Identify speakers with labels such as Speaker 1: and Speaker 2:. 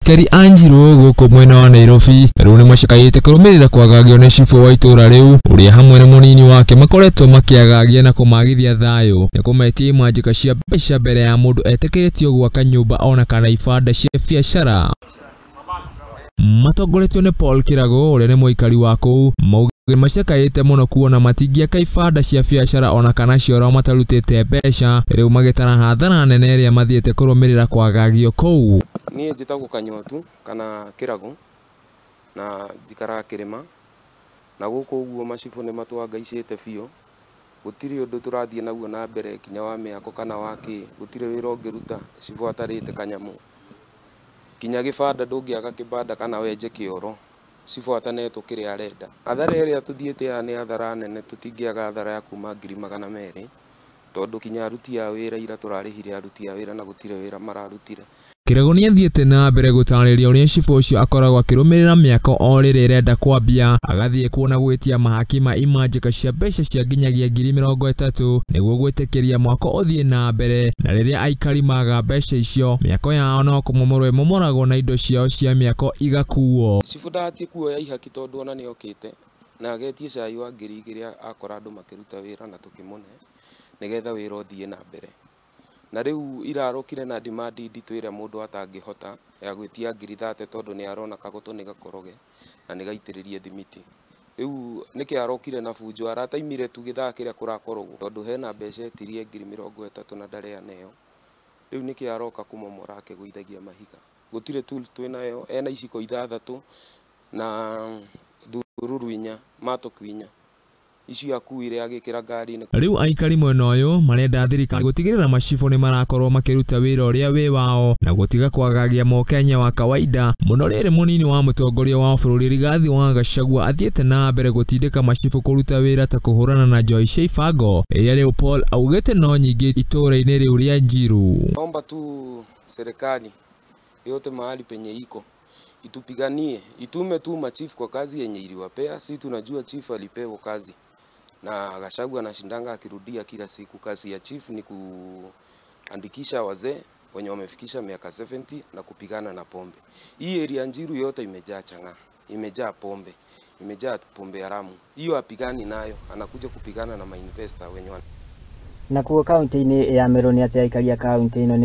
Speaker 1: Aikari a Njiro gũkũ mwena wa Nairobi rĩu nĩmacakaĩte kũrũmĩrĩra kwagagio nĩ cibũ wa itũra rĩu ũrĩa hamwe na mũnini wake makoretwo makĩagagia na kũmagithia thayũ na kũmetia imanjĩka cia mbeca mbere ya mũndũ etĩkĩrĩtio gwaka nyũmba ona kana ibanda cia biacara. Matongoretio nĩ Paul Kirago ũrĩa nĩ mũikari wa kũu macakaĩte mũno kuona matingĩaka ibanda cia biacara ona kana cioro matarutĩte mbeca rĩu magĩtara hathara nene ĩrĩa mathiĩte kũrũmĩrĩra kwagagio kũu.
Speaker 2: Niĩ njĩtagwo Kanyotu kana Kirago na njikaraga Kĩrĩma na gũkũ ũguo macibũ nĩ matũangaicĩte biũ, gũtirĩ ũndũ tũrathiĩ naguo na mbere kinya wa mĩako kana wa kĩ, gũtirĩ wĩra ũngĩruta cibũ atarĩte kanyamũ, kinya gĩbanda ndũngĩaka kĩbanda kana wenje kĩoro cibũ atanetwo kĩrĩa arenda. Hathara ĩrĩa tũthiĩte ya nĩ hathara nene, tũtingĩaga hathara ya kuma 200,000 tondũ kinya aruti a wĩra ira tũrarĩhire aruti a wĩra na gũtirĩ wĩra mararutire.
Speaker 1: Kirago nĩathiĩte na mbere gũtarĩria ũrĩa cibũ ũcio akoragwo akĩrũmĩrĩra mĩako o rĩrĩa ĩrenda kwambia, agathiĩ kuo na gwĩtia mahakima imanjĩka cia mbeca cia nginyagia 30,000 nĩguo gwĩtĩkĩria mwako ũthiĩ na mbere, na rĩrĩa aikari maga mbeca icio mĩako yao no kũmomorwo ĩmomoragwo na indo ciao cia mĩako igakuo.
Speaker 2: Cibũ ndabatie kuoya ihaki tondũ ona nĩokĩte na agetie cai wa 2,000 akora andũ makĩruta wĩra na tũkĩmũne nĩgetha wĩra ũthiĩ na mbere. Na rĩu irarokire na demand nditũ ĩrĩa mũndũ atangĩhota ya gwĩtia 30,000 tondũ nĩ arona kagũtũ nĩ gakoroge na nĩ gaitĩrĩrie thimiti. Rĩu nĩkĩ arokire na bunjo, arataimire tu gĩthaa kĩrĩa kũrakorogwo tondũ hena mbeca etirie 30,000 na ndareaneo. Rĩu nĩkĩ aroka kũmomora akĩgũithagia mahiga. Gũtirĩ tools twĩnayo, ena iciko 6 na thururu 4 matũku 4 icio akuire agĩkĩra ngari-inĩ.
Speaker 1: Rĩu aikari mwena ũyũ marenda thirikari gũtigĩrĩra macibũ nĩ marakorwo makĩruta wĩra ũrĩa wĩ wao na gũtiga kwagagia Mũkenya wa kawaida, mũno rĩrĩ mũnini wa mũtongoria wa bũrũri Rigathi wa Gachagua athiĩte na mbere gũtindĩka macibũ kũruta wĩra ta kũhũrana na Joy Sheifango ĩrĩa rĩu Paul augĩte no nyingĩ itũra-inĩ rĩu rĩa Njiru.
Speaker 2: Naomba tu serikali yote mahali penye iko itupiganie, itume tu machifu kwa kazi yenye iliwapea. Si tunajua chifu alipewa kazi na Gachagua anashindanga akirudia kila siku. Kazi ya chief ni kuandikisha wazee wenye wamefikisha miaka 70 na kupigana na pombe. Hii area Njiru yote imejaa changa, imejaa pombe haramu. Hiyo apigani nayo, anakuja kupigana na mainvestor wenye
Speaker 3: na kuo county-inĩ ya Meru nĩ atĩa aikari a county ĩno